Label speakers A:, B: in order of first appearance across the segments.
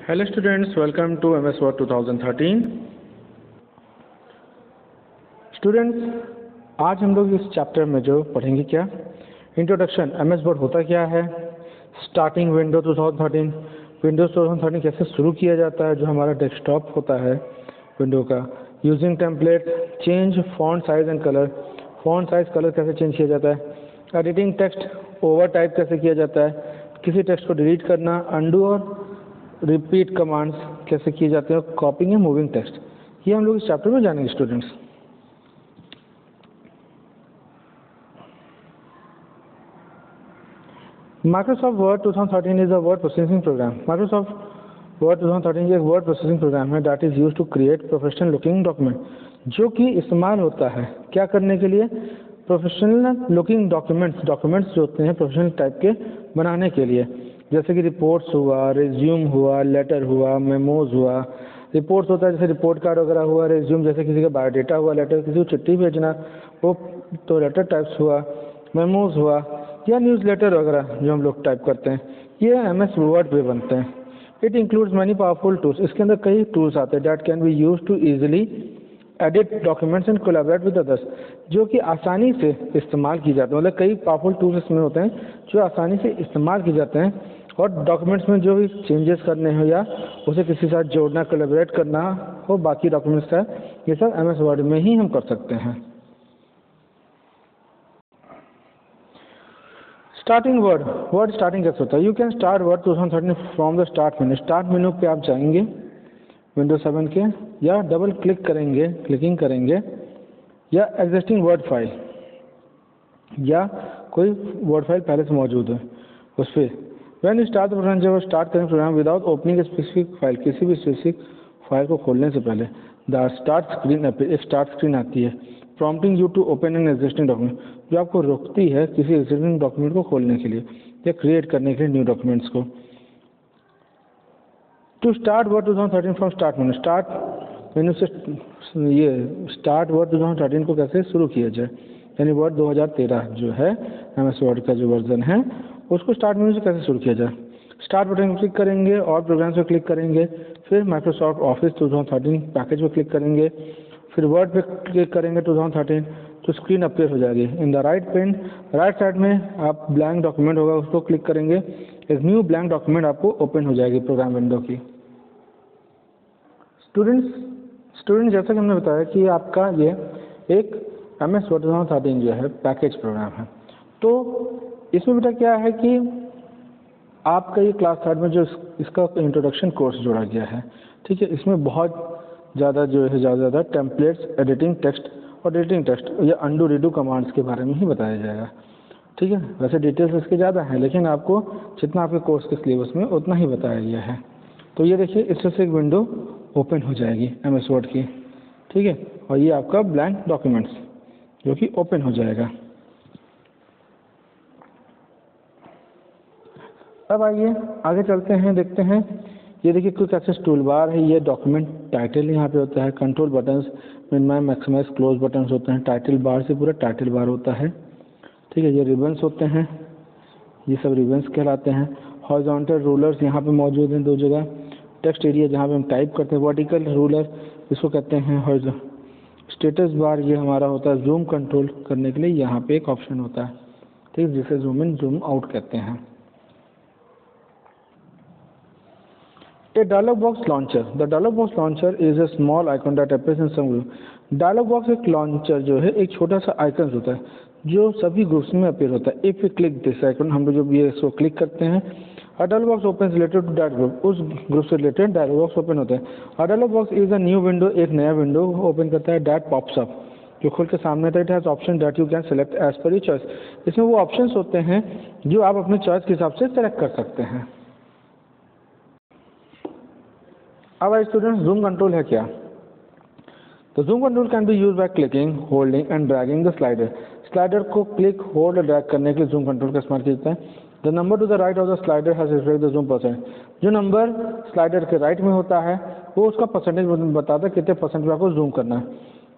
A: Hello students, welcome to MS Word 2013। Students, आज हम लोग इस चैप्टर में जो पढ़ेंगे क्या, इंट्रोडक्शन MS Word होता क्या है, स्टार्टिंग विंडो 2013, विंडोज 2013 कैसे शुरू किया जाता है जो हमारा डेस्कटॉप होता है विंडो का, using template, change font size and colour, font size colour कैसे चेंज किया जाता है, एडिटिंग टेक्स्ट, ओवर टाइप कैसे किया जाता है, किसी टेक्स्ट को डिलीट करना, अंडू और रिपीट कमांड्स कैसे किए जाते हैं, कॉपिंग या मूविंग टेक्स्ट, ये हम लोग इस चैप्टर में जानेंगे students. Microsoft Word 2013 is a word processing program. Microsoft Word 2013 एक वर्ड प्रोसेसिंग प्रोग्राम है that is used to create professional looking document, जो कि इस्तेमाल होता है क्या करने के लिए, प्रोफेशनल लुकिंग डॉक्यूमेंट्स जो होते हैं प्रोफेशनल टाइप के बनाने के लिए, जैसे कि रिपोर्ट्स हुआ, रिज्यूम हुआ, लेटर हुआ, मेमोज हुआ। रिपोर्ट्स होता है जैसे रिपोर्ट कार्ड वगैरह हुआ, रिज्यूम जैसे किसी का बायोडेटा हुआ, लेटर किसी को चिट्ठी भेजना वो तो लेटर टाइप्स हुआ, मेमोज हुआ या न्यूज़ लेटर वगैरह जो हम लोग टाइप करते हैं, ये MS वर्ड पे बनते हैं। It includes many powerful tools, इसके अंदर कई टूल्स आते हैं that can be use to easily edit documents and collaborate with others, जो कि आसानी से इस्तेमाल की जाते हैं। मतलब कई पावरफुल टूल्स इसमें होते हैं जो आसानी से इस्तेमाल किए जाते हैं और डॉक्यूमेंट्स में जो भी चेंजेस करने हो या उसे किसी के साथ जोड़ना, कोलैबोरेट करना हो बाकी डॉक्यूमेंट्स का, ये सब MS वर्ड में ही हम कर सकते हैं। स्टार्टिंग वर्ड स्टार्टिंग कैसे होता है, you can start Word 2013 from the start menu. Start menu पे आप जाएंगे विंडोज 7 के, या डबल क्लिकिंग करेंगे या एग्जिस्टिंग वर्ड फाइल या कोई वर्ड फाइल पहले से मौजूद है उस पर वैन यू स्टार्ट प्रोग्राम, जब स्टार्ट करें program without opening specific file, किसी भी स्पेसिफिक फाइल को खोलने से पहले द स्टार्ट स्क्रीन एक स्टार्ट स्क्रीन आती है prompting you to open an existing document, जो आपको रोकती है किसी एग्जिस्टिंग डॉक्यूमेंट को खोलने के लिए या क्रिएट करने के लिए न्यू डॉक्यूमेंट्स को। To start Word 2013 from start menu, start menu से ये स्टार्ट वर्ड 2013 को कैसे शुरू किया जाए, यानी वर्ड 2013 जो है MS वर्ड का जो वर्जन है उसको स्टार्ट मेन्यू से कैसे शुरू किया जाए। स्टार्ट बटन पर क्लिक करेंगे और प्रोग्राम्स पर क्लिक करेंगे, फिर माइक्रोसॉफ्ट ऑफिस 2013 पैकेज पर क्लिक करेंगे, फिर वर्ड पे क्लिक करेंगे 2013 तो स्क्रीन अपीयर हो जाएगी। इन द राइट साइड में आप ब्लैंक डॉक्यूमेंट होगा उसको क्लिक करेंगे, एक न्यू ब्लैंक डॉक्यूमेंट आपको ओपन हो जाएगी प्रोग्राम विंडो की। स्टूडेंट्स जैसा कि हमने बताया कि आपका ये एक MS Word 2013 जो है पैकेज प्रोग्राम है, तो इसमें बेटा क्या है कि आपका ये क्लास 3 में जो इसका इंट्रोडक्शन कोर्स जोड़ा गया है, ठीक है, इसमें बहुत ज़्यादा जो है ज़्यादा टेम्पलेट्स, एडिटिंग टेक्स्ट और डिलीटिंग टेक्स्ट या अंडू रीडू कमांड्स के बारे में ही बताया जाएगा, ठीक है। वैसे डिटेल्स इसके ज़्यादा हैं लेकिन आपको जितना आपके कोर्स के सिलेबस में उतना ही बताया गया है। तो ये देखिए इससे से एक विंडो ओपन हो जाएगी MS Word की, ठीक है, और ये आपका ब्लैंक डॉक्यूमेंट्स जो कि ओपन हो जाएगा। अब आइए आगे चलते हैं, देखते हैं। ये देखिए क्विक एक्सेस टूल बार है, ये डॉक्यूमेंट टाइटल यहाँ पे होता है, control buttons, minimise maximise close buttons होते हैं, टाइटल बार से पूरा टाइटल बार होता है, ठीक है। ये रिबन्स होते हैं, ये सब रिबन्स कहलाते हैं। हॉरिजॉन्टल रूलर्स यहाँ पे मौजूद हैं 2 जगह, टेक्स्ट एरिया जहाँ पे हम टाइप करते हैं, वर्टिकल रूलर इसको कहते हैं। स्टेटस बार ये हमारा होता है जूम कंट्रोल करने के लिए, यहाँ पे एक ऑप्शन होता है, ठीक है, जिसे जूम इन जूम आउट कहते हैं। A dialog box launcher. The dialog box launcher is a small icon that appears in some group. Dialog box एक launcher जो है एक छोटा सा आइकन होता है जो सभी ग्रुप्स में अपीयर होता है। If we click this icon, हम लोग जब ये इसको क्लिक करते हैं, a dialog box opens related to that group, उस ग्रुप से रिलेटेड dialog box ओपन होता है। A dialog box is a new window, एक नया विंडो ओपन करता है that pops up, जो खुल के सामने आता है। It has option that you can select as per your choice. इसमें वो ऑप्शंस होते हैं जो आप अपने चॉइस के हिसाब से सेलेक्ट कर सकते हैं। अब स्टूडेंट्स जूम कंट्रोल है क्या, तो zoom control can be use by clicking, holding and dragging the slider को क्लिक, होल्ड और ड्रैग करने के लिए जूम कंट्रोल का इस्तेमाल किया जाता है। The number two the right of the slider has reflect the zoom percent, जो नंबर स्लाइडर के राइट में होता है वो उसका परसेंटेज बताता है कितने परसेंट में आपको जूम करना है।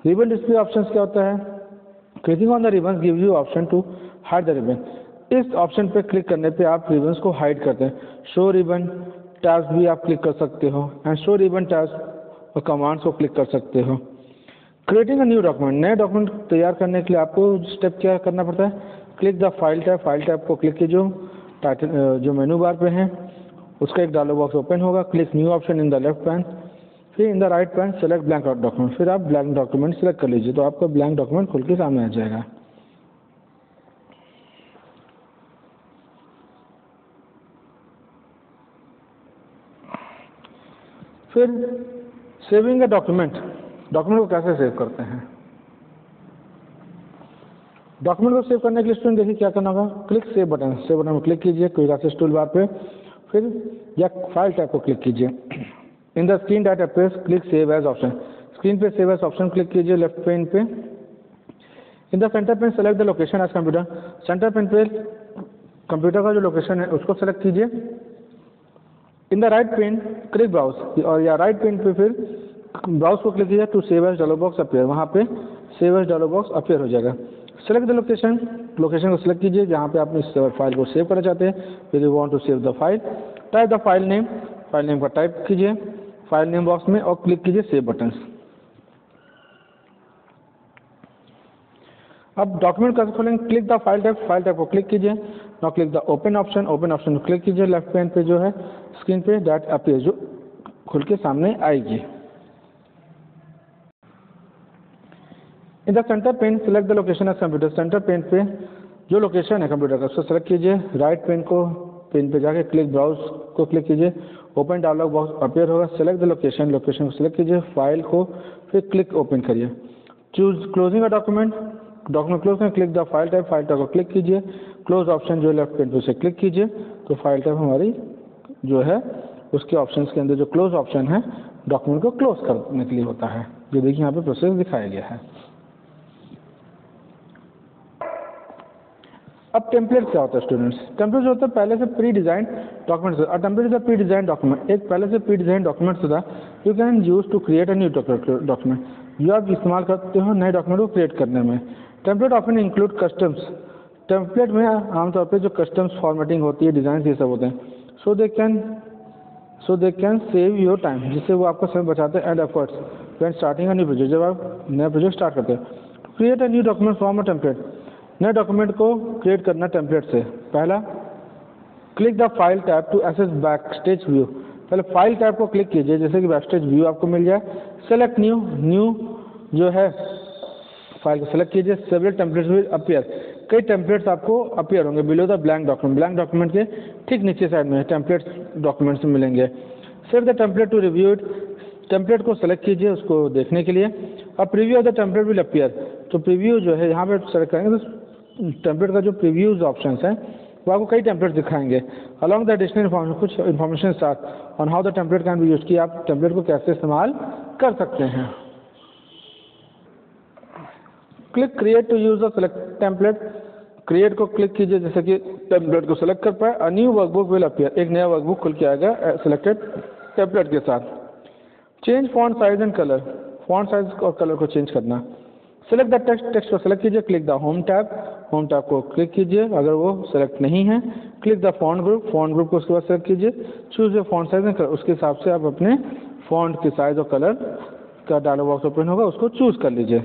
A: रिबन डिस्प्ले ऑप्शन क्या होता है, clicking on the ribbon give you option to hide the ribbon, इस ऑप्शन पे क्लिक करने पे आप रिबन्स को हाइड करते हैं। शो रिबन, टैब्स भी आप क्लिक कर सकते हो एंड शो रिबन टैब्स और कमांड्स को क्लिक कर सकते हो। क्रिएटिंग अ न्यू डॉक्यूमेंट, नए डॉक्यूमेंट तैयार करने के लिए आपको स्टेप क्या करना पड़ता है, क्लिक द फाइल टैब को क्लिक कीजिए, टाइटल जो मेनू बार पे है उसका एक डायलॉग बॉक्स ओपन होगा, click new option in the left pane, फिर in the right pane select blank document, फिर आप ब्लैंक डॉक्यूमेंट सेलेक्ट कर लीजिए तो आपका ब्लैंक डॉक्यूमेंट खुल के सामने आ जाएगा। फिर सेविंग अ डॉक्यूमेंट को कैसे सेव करते हैं। डॉक्यूमेंट को सेव करने के लिए स्टूडेंट देखिए क्या करना होगा, क्लिक सेव बटन पर क्लिक कीजिए क्विक एक्सेस टूल बार पे, फिर या फाइल टैब को क्लिक कीजिए। In the screen that appears click save as option, screen पे सेव एज ऑप्शन क्लिक कीजिए लेफ्ट पेन पे। In the centre pane select the location as computer, centre pane पे computer का जो location है उसको सेलेक्ट कीजिए। In the right pane click browse, और या राइट पेन पे फिर ब्राउज को क्लिक कीजिए to save as dialog box appear, वहाँ पे save as dialog box appear हो जाएगा। सेलेक्ट द लोकेशन को सिलेक्ट कीजिए जहाँ पे आप इस फाइल को सेव करना चाहते हैं, फिर you want to save the file, type the file name का टाइप कीजिए फाइल नेम बॉक्स में और क्लिक कीजिए सेव बटन। अब डॉक्यूमेंट कैसे खोलेंगे, क्लिक द फाइल टैब को क्लिक कीजिए, now click the open option को क्लिक कीजिए लेफ्ट पैन पे जो है स्क्रीन पे दैट अपीयर जो खुल के सामने आएगी। In the centre pane select the location of computer, centre pane पे जो लोकेशन है कंप्यूटर का उसको सेलेक्ट कीजिए, राइट पेन पे जाके क्लिक ब्राउज को क्लिक कीजिए, ओपन डायलॉग बॉक्स अपीयर होगा, सेलेक्ट द लोकेशन को सेलेक्ट कीजिए, फाइल को फिर क्लिक ओपन करिए। Choose closing a document close करें, क्लिक द फाइल टैब को क्लिक कीजिए, क्लोज ऑप्शन जो लेफ्ट पेन पे उसे क्लिक कीजिए तो फाइल टैब हमारी जो है उसके ऑप्शंस के अंदर जो क्लोज ऑप्शन है डॉक्यूमेंट को क्लोज करने के लिए होता है, जो देखिए यहाँ पे प्रोसेस दिखाया गया है। अब टेम्पलेट क्या होता है स्टूडेंट्स, टेम्पलेट जो होता है पहले से प्री डिजाइन डॉक्यूमेंट्स, और template is a pre design document, एक पहले से प्री डिजाइन डॉक्यूमेंट्स होता है you can use to create a new document, जो आप इस्तेमाल करते हो नए डॉक्यूमेंट को क्रिएट करने में। Template often include customs, template में आमतौर पर जो कस्टम्स फॉर्मेटिंग होती है डिज़ाइन ये सब होते हैं, so they can save your time, जिससे वो आपका समय बचाते हैं and efforts when starting a new project, जब आप नया प्रोजेक्ट स्टार्ट करते हैं। Create a new document from a template, नए डॉक्यूमेंट को क्रिएट करना टेम्पलेट से। पहला click the file tab to access backstage view, पहले फाइल टैब को क्लिक कीजिए जैसे कि बैकस्टेज व्यू आपको मिल जाए। सेलेक्ट न्यू जो है फाइल को सेलेक्ट कीजिए, सेवरल टेम्पलेट्स विल अपीयर, कई टेम्पलेट्स आपको अपीयर होंगे बिलो द ब्लैंक डॉक्यूमेंट के ठीक नीचे साइड में टेम्पलेट्स डॉक्यूमेंट्स मिलेंगे। Save the template to review it, template को सेलेक्ट कीजिए उसको देखने के लिए। अब preview of the template will appear, तो प्रीव्यू जो है यहाँ पे सेलेक्ट करेंगे तो टेम्पलेट का जो प्रीव्यूज ऑप्शंस हैं वो आपको कई टेम्पलेट्स दिखाएंगे अलॉन्ग द एडिशनल इन्फॉर्मेशन, कुछ इन्फॉर्मेशन साथ on how the template can be use, कि आप टेम्पलेट को कैसे इस्तेमाल कर सकते हैं। Click create to use the select template, create को क्लिक कीजिए जैसे कि टेम्पलेट को सेलेक्ट कर पाए। A new workbook will appear, एक नया वर्कबुक खुल के आएगा सेलेक्टेड टेम्पलेट के साथ। Change font size and colour, font size और कलर को चेंज करना। सेलेक्ट द टेक्स्ट को सेलेक्ट कीजिए, क्लिक द होम टैब को क्लिक कीजिए, अगर वो सेलेक्ट नहीं है क्लिक द फॉन्ट ग्रुप को उसके बाद सेलेक्ट कीजिए। Choose the font size and colour, उसके हिसाब से आप अपने फॉन्ट के साइज और कलर का डायलॉग बॉक्स ओपन होगा उसको चूज कर लीजिए।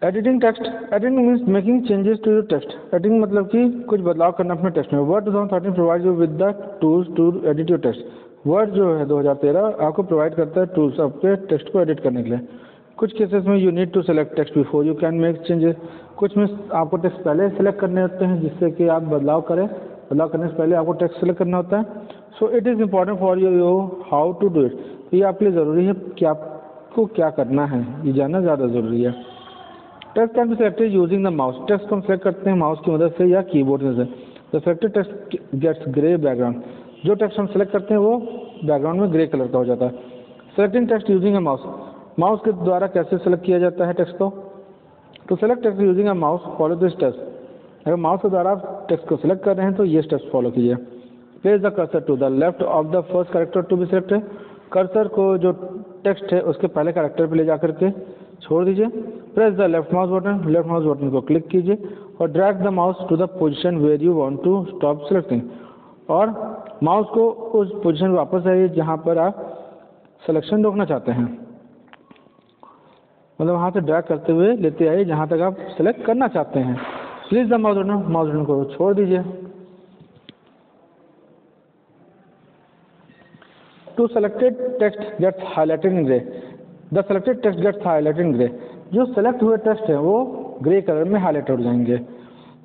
A: Editing text, editing means making changes to your text, editing मतलब कि कुछ बदलाव करना अपने टेक्स्ट में। Word 2013 provide you with the tools to edit your text, Word जो है 2013 आपको प्रोवाइड करता है टूल्स आपके टेक्स्ट को एडिट करने के लिए। कुछ केसेस में you need to select text before you can make changes, कुछ में आपको टेक्स्ट पहले सेलेक्ट करने होते हैं जिससे कि आप बदलाव करें, बदलाव करने से पहले आपको टेक्स्ट सेलेक्ट करना होता है। So it is important for you how to do it, ये आपके लिए ज़रूरी है कि आपको क्या करना है, ये जानना ज़्यादा ज़रूरी है। Text can be selected using the mouse, text को हम सेलेक्ट करते हैं माउस की मदद से या कीबोर्ड से। The selected text gets grey background, जो टेक्स्ट हम सेलेक्ट करते हैं वो बैकग्राउंड में ग्रे कलर का हो जाता है। Selecting text using a mouse, mouse के द्वारा कैसे सेलेक्ट किया जाता है टेक्स्ट को, तो select text using a mouse follow this steps, अगर माउस के द्वारा आप टेक्स्ट को सेलेक्ट कर रहे हैं तो ये स्टेप्स फॉलो कीजिए। Place the cursor to the left of the first character to be selected, cursor को जो टेक्स्ट है उसके पहले कैरेक्टर पे ले जाकर के छोड़ दीजिए। Press the left mouse button को क्लिक कीजिए और drag the mouse to the position where you want to stop selecting, और माउस को उस पोजीशन में वापस आइए जहां पर आप सिलेक्शन रोकना चाहते हैं। मतलब वहां से ड्रैग करते हुए लेते आइए जहां तक आप सेलेक्ट करना चाहते हैं। प्लीज द माउस बटन को छोड़ दीजिए। To selected text gets highlighted in grey, the selected text gets highlighted in grey, जो सेलेक्ट हुए टेक्स्ट है वो ग्रे कलर में हाईलाइट हो जाएंगे।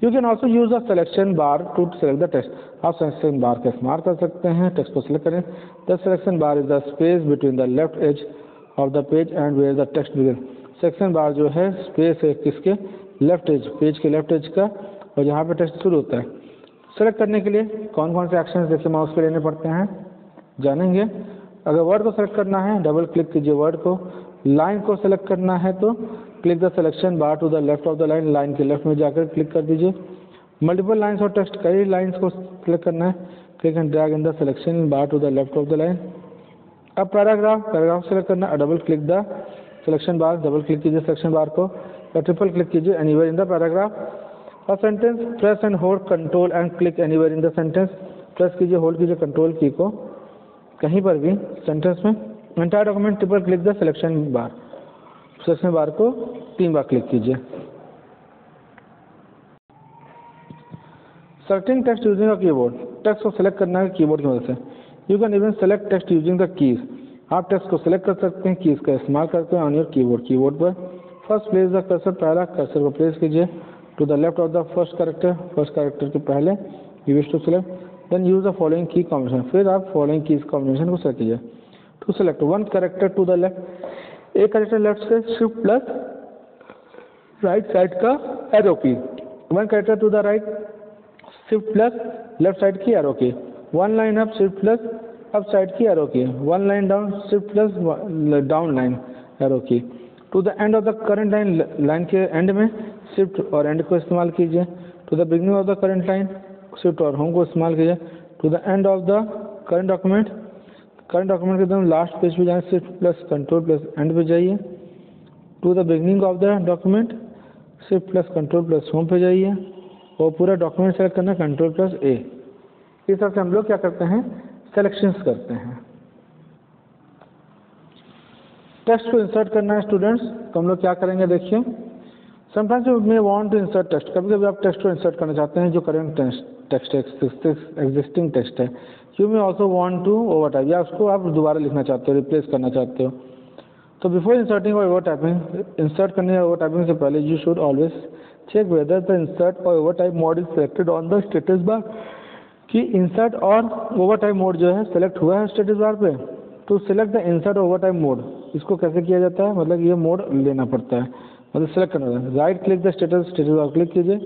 A: You can also use the selection bar to select the text, आप सिलेक्शन बार का इस्तेमाल कर सकते हैं टेक्स्ट को सिलेक्ट करें। The selection bar is the space between the left edge of the page and where the text begin. Selection बार जो है स्पेस है किसके, लेफ्ट एज, पेज के लेफ्ट एज का, और जहाँ पे टेक्स्ट शुरू होता है। सेलेक्ट करने के लिए कौन कौन से एक्शंस देखिए माउस पे लेने पड़ते हैं जानेंगे। अगर वर्ड को सेलेक्ट करना है डबल क्लिक कीजिए वर्ड को, लाइन को सेलेक्ट करना है तो click the selection bar to the left of the line, line के लेफ्ट में जाकर क्लिक कर दीजिए। मल्टीपल लाइन्स और टेक्स्ट, कई लाइन्स को सेलेक्ट करना है, click and drag in the selection bar to the left of the line. अब पैराग्राफ सेलेक्ट करना है, double click the selection bar, double click कीजिए सिलेक्शन बार को या ट्रिपल क्लिक कीजिए anywhere in the paragraph. A sentence, press and hold control and click anywhere in the sentence, press कीजिए hold कीजिए control की को कहीं पर भी सेंटेंस में। Entire document, triple click the selection बार को 3 बार क्लिक कीजिए। Selecting text using a keyboard, text को सेलेक्ट करना है कीबोर्ड की मदद से। You can even select text using the keys, आप टेक्स्ट को सेलेक्ट कर सकते हैं कीज का इस्तेमाल करते हैं ऑन योर कीबोर्ड पर। फर्स्ट प्लेस द कर्सर, पहला कर्सर को प्लेस कीजिए to the left of the first character के पहले you wish to select, then use the following key combination, फिर आप फॉलोइंग कीज कॉम्बिनेशन को सेलेक्ट कीजिए। To select one character to the left, एक कैरेक्टर लेफ्ट से shift plus right side का arrow key, one character to the right shift plus left side की arrow key, one line up shift plus up side की arrow key, one line down shift plus down line arrow key. To the end of the current line, line के end में shift और end को इस्तेमाल कीजिए। To the beginning of the current line, shift और home को इस्तेमाल कीजिए। To the end of the current document के एकदम लास्ट पेज पे जाए shift plus control plus end पे जाइए। To the beginning of the document shift plus control plus home पे जाइए और पूरा डॉक्यूमेंट सेलेक्ट करना कंट्रोल प्लस ए। इस तरह से हम लोग क्या करते हैं, सेलेक्शंस करते हैं। टेक्स्ट को इंसर्ट करना है स्टूडेंट्स, तो हम लोग क्या करेंगे देखिए। Sometimes you may want to insert text, कभी कभी आप टेक्स्ट को इंसर्ट करना चाहते हैं जो करंट टेक्स्ट है, एग्जिस्टिंग टेक्स्ट है। You may also want to over type, या उसको आप दोबारा लिखना चाहते हो, रिप्लेस करना चाहते हो। तो बिफोर इंसर्टिंग और ओवर टाइपिंग, इंसर्ट करने या ओवर टाइपिंग से पहले you should always check whether the insert और over type mode is selected on the status bar, कि इंसर्ट और ओवर टाइप मोड जो है सेलेक्ट हुआ है स्टेटस बार पे। तो select the insert over type mode, इसको कैसे किया जाता है, मतलब ये मोड लेना पड़ता है, मतलब सेलेक्ट करना है। Right click the status bar click कीजिए,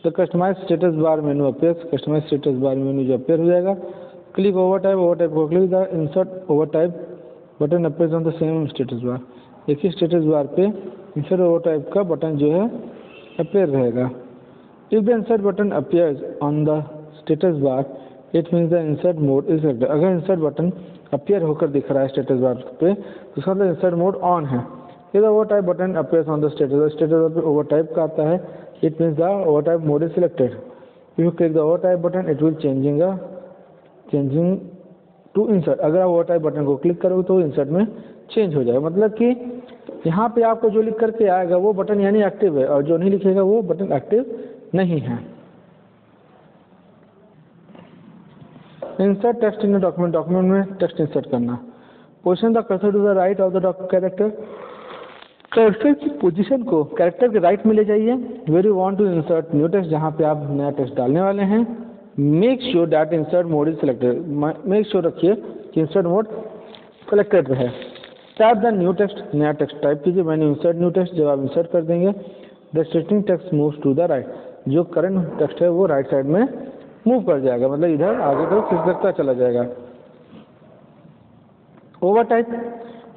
A: the customize status bar menu appears, customize status bar menu जो अपेयर हो जाएगा। क्लिक ओवर टाइप को click the insert over type button appears on the same status bar, एक ही status bar पे insert over type का button जो है अपेयर रहेगा। If the insert button appears on the status bar it means the insert mode is selected, अगर insert button appear होकर दिख रहा है स्टेटस बार पे तो इसका मतलब इंसर्ट मोड ऑन है। If the over type button appears on the status bar पे ओवर टाइप का आता है, it means the over type mode is selected. If you click the over type button it will changing to insert, अगर आप over type button को click करोगे तो insert में चेंज हो जाएगा, मतलब कि यहाँ पे आपको जो लिख करके आएगा वो बटन यानी एक्टिव है और जो नहीं लिखेगा वो बटन एक्टिव नहीं है। Insert text in document, document में टेक्स्ट इंसर्ट करना। Position the cursor to the right of the character, cursor की पोजीशन को कैरेक्टर के राइट में ले जाइए। Where you want to insert new text, जहाँ पे आप नया टेक्स्ट डालने वाले हैं। Make sure that insert mode is selected, make sure रखिए कि इंसर्ट मोड सिलेक्टेड है। टाइप द न्यू टेक्स्ट, नया टेक्स्ट टाइप कीजिए। मैंने इंसर्ट न्यू टेक्स्ट, जब आप इंसर्ट कर देंगे the existing text moves to the right, जो करंट टेक्स्ट है वो राइट साइड में मूव कर जाएगा, मतलब इधर आगे को खिसकता चला जाएगा। Over type,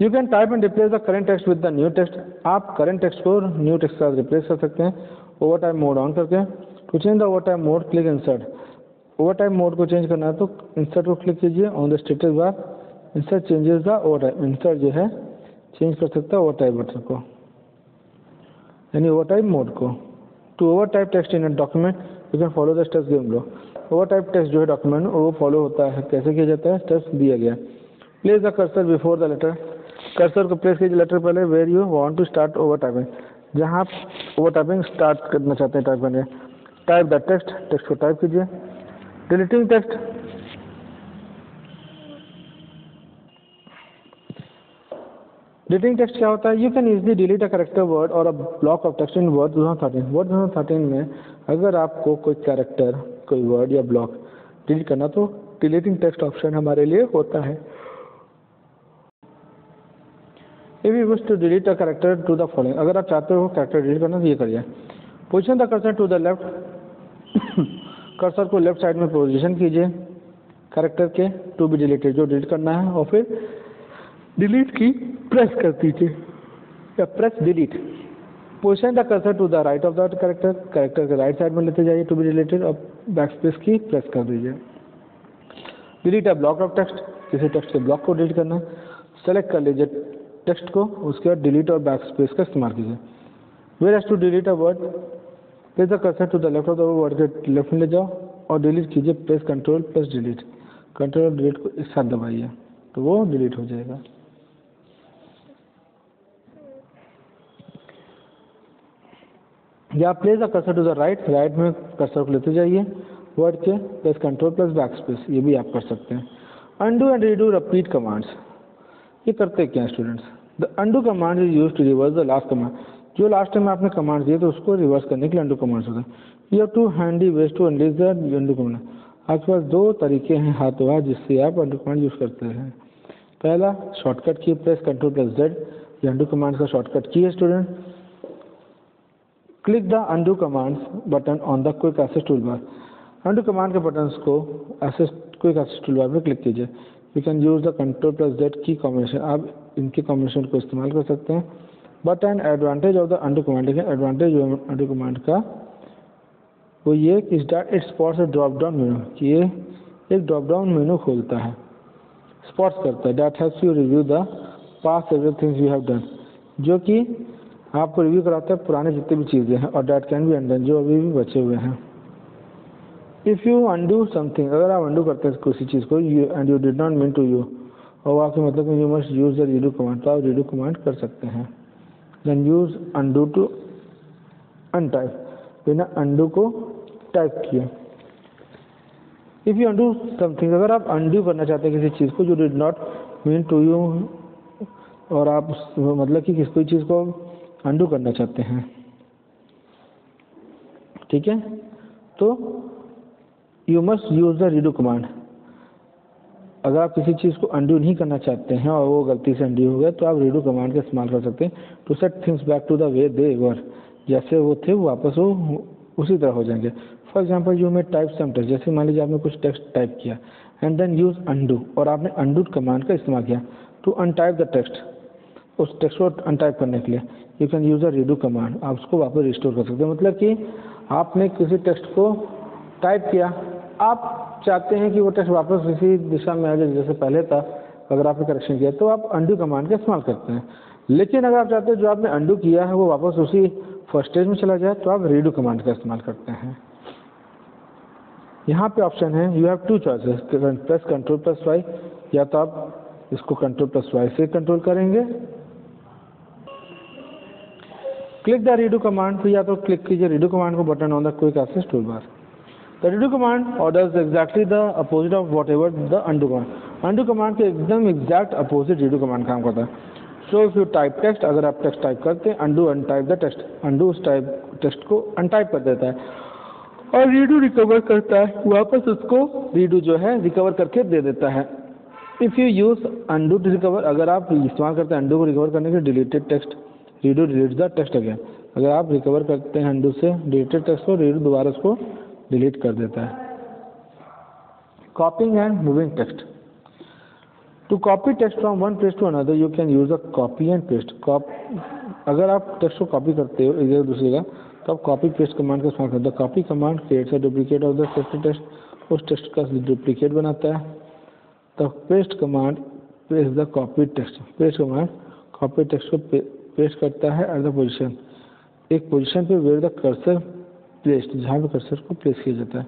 A: you can type and replace the current text with the new text, आप करंट टेक्स्ट को न्यू टेक्स्ट के साथ रिप्लेस कर सकते हैं ओवर टाइप मोड ऑन करके। To change the over type mode click insert, over type mode को change करना है तो इंसर्ट को क्लिक कीजिए on the status bar, insert changes the over type, insert जो है चेंज कर सकता है ओवर टाइप बटन को। यानी ओवर टाइप मोड को। To over type text in a document you can follow the steps given below. Over type text जो है डॉक्यूमेंट वो फॉलो होता है, कैसे किया जाता है, स्टेप्स दिया गया। Place the cursor before the letter, cursor को प्लेस कीजिए लेटर पहले where you want to start over typing, जहाँ आप ओवर टाइपिंग स्टार्ट करना चाहते हैं टाइप करने। टाइप द टेक्स्ट, टेक्स्ट को टाइप कीजिए। डिलीटिंग टेक्स्ट, डिलीटिंग टेक्स्ट क्या होता है? You can easily delete a character word or a block of text in Word 2013। Word 2013 में अगर आपको कोई कैरेक्टर, कोई वर्ड या ब्लॉक डिलीट करना तो डिलीटिंग टेक्स्ट ऑप्शन हमारे लिए होता है। If you wish to delete a character to the following, अगर आप चाहते हो कैरेक्टर डिलीट करना तो ये करिए। Position the cursor to the left, cursor को लेफ्ट साइड में पोजीशन कीजिए कैरेक्टर के टू बी डिलीटेड, जो डिलीट करना है, और फिर डिलीट की प्रेस कर दीजिए या press delete. Position the cursor to the right of the character, character के राइट साइड में लेते जाइए टू बी डिलीटेड और बैक स्पेस की प्रेस कर दीजिए। Delete a block of text, किसी टेक्स्ट के ब्लॉक को डिलीट करना है, सेलेक्ट कर लीजिए टेक्स्ट को, उसके बाद डिलीट और बैक स्पेस का इस्तेमाल कीजिए। Whereas to delete a word, place the cursor to the left of the word के लेफ्ट में ले जाओ और डिलीट कीजिए, press control plus delete, control और डिलीट को एक साथ दबाइए तो वो डिलीट हो जाएगा। या place the cursor to the right, right में कर्सर को लेते जाइए वर्ड के, plus control plus backspace, ये भी आप कर सकते हैं। Undo and redo repeat commands, ये करते क्या students? The undo command is use to reverse the last command, जो लास्ट टाइम आपने कमांड दिए तो उसको रिवर्स करने के लिए अनडू कमांड्स होते हैं। You have two handy ways to unleash the undo command, आपके पास दो तरीके हैं हाथों हाथ जिससे आप अनडू कमांड यूज करते हैं। पहला shortcut key, press control plus Z, ये अनडू कमांड का शॉर्टकट की है student. Click the undo commands button on the quick access toolbar, undo command के बटन्स को क्विक एक्सेस टूलबार पर क्लिक कीजिए। You can use the control plus Z key combination, आप इनके combination को इस्तेमाल कर सकते हैं। But an advantage of the undo command, देखिए एडवांटेज अनडू कमांड का वो ये कि it spots a drop down menu, कि ये एक ड्रॉप डाउन मेनू खोलता है, स्पॉट्स करता है। That helps you review the past every things you have done, जो कि आपको रिव्यू कराता है पुराने जितनी भी चीज़ें हैं, और दैट कैन बी अनडन, जो अभी भी बचे हुए हैं। इफ़ यू अनडू समथिंग, अगर आप अनडू करते हैं किसी चीज़ को and you did not mean to you, और आपके मतलब you must use the redo command, तो आप रीडू कमांड कर सकते हैं। Then use undo to untype, बिना अनडू को टाइप किए। इफ़ यू अनडू समथिंग, अगर आप अनडू करना चाहते हैं किसी चीज़ को जो did not mean to you, और आप मतलब कि किसी कोई चीज़ को अनडू करना चाहते हैं, ठीक है, तो you must use the redo command. अगर आप किसी चीज़ को अनडू नहीं करना चाहते हैं और वो गलती से अनडू हो गया तो आप रीडू कमांड का इस्तेमाल कर सकते हैं to set things back to the way they were, जैसे वो थे वो वापस वो उसी तरह हो जाएंगे। फॉर एग्जाम्पल यू में टाइप सम टेक्स्ट, जैसे मान लीजिए आपने कुछ टेक्स्ट टाइप किया एंड देन यूज अनडू, और आपने अनडू कमांड का इस्तेमाल किया टू अनटाइप द टेक्स्ट, उस टेक्स्ट को अनटाइप करने के लिए you can use a redo command, आप उसको वापस रिस्टोर कर सकते हैं। मतलब कि आपने किसी टेक्स्ट को टाइप किया, आप चाहते हैं कि वो टेक्स्ट वापस इसी दिशा में आ जाए जैसे पहले था, अगर आपने करेक्शन किया तो आप अनडू कमांड का इस्तेमाल करते हैं। लेकिन अगर आप चाहते हैं जो आपने अनडू किया है वो वापस उसी फर्स्ट स्टेज में चला जाए तो आप रीडू कमांड का इस्तेमाल करते हैं। यहाँ पे ऑप्शन है, you have two choices, press control plus Y, या तो आप इसको कंट्रोल प्लस वाई से कंट्रोल करेंगे। क्लिक द रीडू कमांड, या तो क्लिक कीजिए रीडू कमांड को button on the quick access toolbar. The redo command orders exactly the opposite of whatever the undo command, undo command के एकदम exact opposite redo command काम करता है। So if you type text, अगर आप text type करते हैं, undo अनटाइप the text, undo उस टाइप टेक्स्ट को अनटाइप कर देता है और रीडू रिकवर करता है, वापस उसको रीडू जो है रिकवर करके दे देता है। If you use undo to recover, अगर आप इस्तेमाल करते हैं अनडू को रिकवर करने के लिए deleted text, redo delete the text again, अगर आप रिकवर करते हैं अनडू से डिलीटेड टेक्स्ट को, रीडू दोबारा उसको डिलीट कर देता है। Copying and moving text, to copy text from one place to another you can use a copy and paste. अगर आप टेक्स्ट को कॉपी करते हो एक दूसरे का तो आप कॉपी पेस्ट कमांड का इस्तेमाल करते हैं। Copy command creates a duplicate of the selected text, उस टेक्स्ट का डुप्लीकेट बनाता है। तो paste command paste the copy text, paste command copy text को पेस्ट करता है एट द पोजीशन, एक पोजीशन पे वेयर द कर्सर प्लेस्ड, जहाँ पे कर्सर को प्लेस किया जाता है।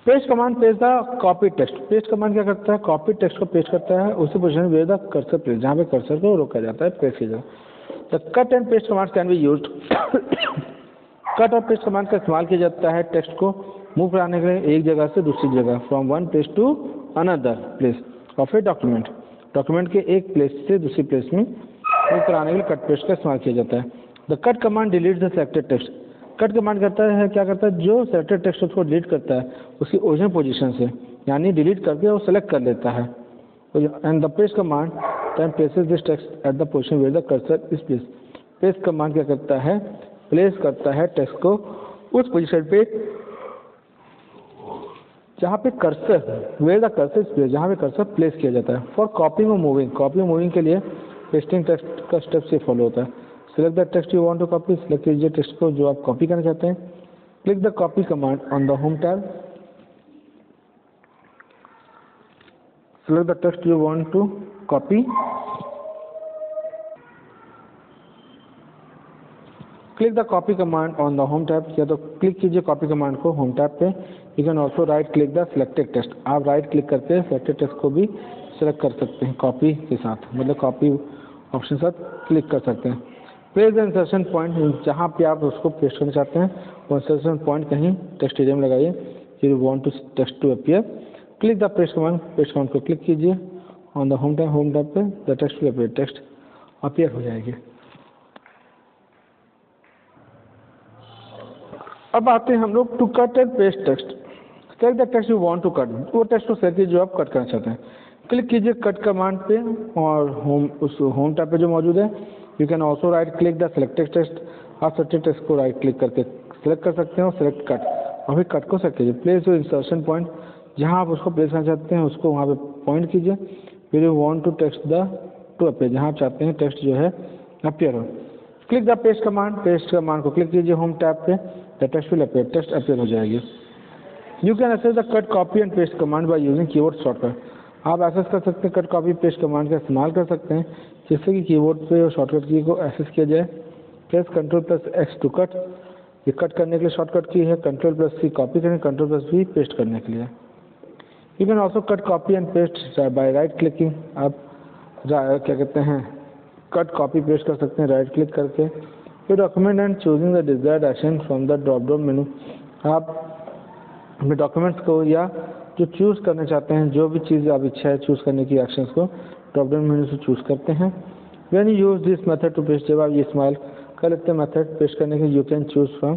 A: Paste command paste the copy text. Paste command क्या करता है, कॉपी टेक्स्ट को पेस्ट करता है उसी position where the cursor place, जहाँ पे कर्सर को रोका जाता है, प्लेस किया जाता है। The cut and paste command can be used. Cut और पेस्ट कमांड का इस्तेमाल किया जाता है टेक्स्ट को मूव कराने के लिए एक जगह से दूसरी जगह, from one place to another place of a document. Document के एक प्लेस से दूसरी प्लेस में मूव कराने के लिए कट पेस्ट का इस्तेमाल किया जाता है। The cut command delete the selected text. Cut command करता है क्या करता है, जो सेलेक्टेड टेक्स्ट उसको डिलीट करता है उसकी ओरिजिनल पोजीशन से, यानी डिलीट करके वो सेलेक्ट कर लेता है। And the paste command then places this text at the position where the cursor is placed. Paste command क्या करता है, प्लेस करता है टेक्स्ट को उस पोजीशन पे जहाँ पे cursor where the cursor is placed, जहाँ पे कर्सर प्लेस किया जाता है। फॉर कॉपिंग और मूविंग, कॉपी और मूविंग के लिए पेस्टिंग टेक्स्ट का स्टेप से फॉलो होता है। Select the text you want to copy, select कीजिए टेक्स्ट को जो आप कॉपी करना चाहते हैं। Click the copy command on the home tab, select the text you want to copy, click the copy command on the home tab, या तो click कीजिए कॉपी कमांड को होम टैब पे। You can also right click the selected text, आप right click करके selected text को भी select कर सकते हैं कॉपी के साथ, मतलब कॉपी ऑप्शन के साथ क्लिक कर सकते हैं। प्लेस द इंसर्शन पॉइंट, जहाँ पे आप उसको पेस्ट करना चाहते हैं वो इंसर्शन पॉइंट कहीं टेक्स्ट एरिया में लगाइए। You want to text to appear, click the paste command को क्लिक कीजिए ऑन द होम टैब पे, the text will appear, text appear हो जाएगी। अब आते हैं हम लोग to cut and paste text. Select the text you want to cut, वो टेक्स्ट को सेलेक्ट कीजिए जो आप कट करना चाहते हैं। क्लिक कीजिए कट कमांड पे और उस होम टैब पे जो मौजूद है। You can also right click the selected text, आप सिलेक्टेड टेक्स्ट को राइट क्लिक करके सिलेक्ट कर सकते हैं और सिलेक्ट कट, और फिर कट को सेलेक्ट कीजिए। प्लेस योर इंसर्शन पॉइंट, जहाँ आप उसको प्लेस करना चाहते हैं उसको वहाँ पे पॉइंट कीजिए। फिर you want to text the to appear, जहाँ आप चाहते हैं टेक्स्ट जो है अपीयर हो। क्लिक द पेस्ट कमांड को क्लिक कीजिए होम टैब पे, the text will appear, text appear हो जाएगी। You can access the cut copy and paste command by using keyboard shortcut. आप एक्सेस कर सकते हैं कट कॉपी पेस्ट कमांड का इस्तेमाल कर सकते हैं जिससे कि कीबोर्ड पे शॉर्टकट की को एक्सेस किया जाए। प्रेस Ctrl+X टू कट, ये कट करने के लिए शॉर्टकट की है। Ctrl+C कॉपी करें, Ctrl+V पेस्ट करने के लिए। You can also cut copy and paste by right clicking, आप क्या कहते हैं कट कॉपी पेस्ट कर सकते हैं राइट क्लिक करके। फिर document and choosing the desired action from the drop down menu, आप अपने डॉक्यूमेंट्स को या जो चूज़ करना चाहते हैं, जो भी चीज़ आप इच्छा है चूज़ करने की एक्शंस को ड्रॉप डाउन मेनू से चूज़ करते हैं। When you use this method to paste, जब आप ये इस्तेमाल कर लेते हैं मेथड पेस्ट करने के, you can choose from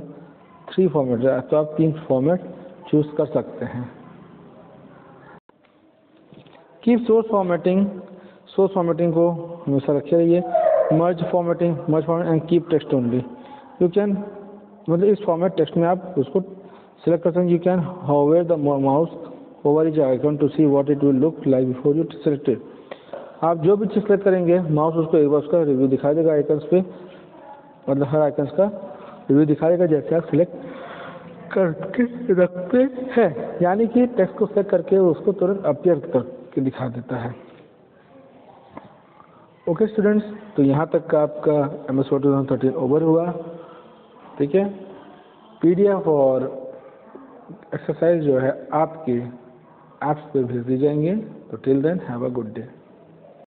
A: 3 format, तो आप 3 फॉर्मेट चूज़ कर सकते हैं। कीप सोर्स फॉर्मेटिंग को हमेशा रखे रहिए। Merge formatting and keep text only, you can मतलब इस फॉर्मेट टेक्स्ट में आप उसको सिलेक्ट कर सकते हैं। You can hover the mouse over each icon to see what it will look like before you select it. आप जो भी चीज़ सेलेक्ट करेंगे माउस उसको एक बार उसका रिव्यू दिखा देगा आइकन्स पे, मतलब हर आइकन्स का रिव्यू दिखा देगा जैसे आप सिलेक्ट करके रखते हैं, यानी कि टेक्स्ट को सेलेक्ट करके उसको तुरंत अपीयर करके दिखा देता है। ओके स्टूडेंट्स, तो यहाँ तक का आपका MS Word 2013 ओवर हुआ। ठीक है, PDF और एक्सरसाइज जो है आपके ऐप्स पे भेज दी जाएंगे। तो till then have a good day.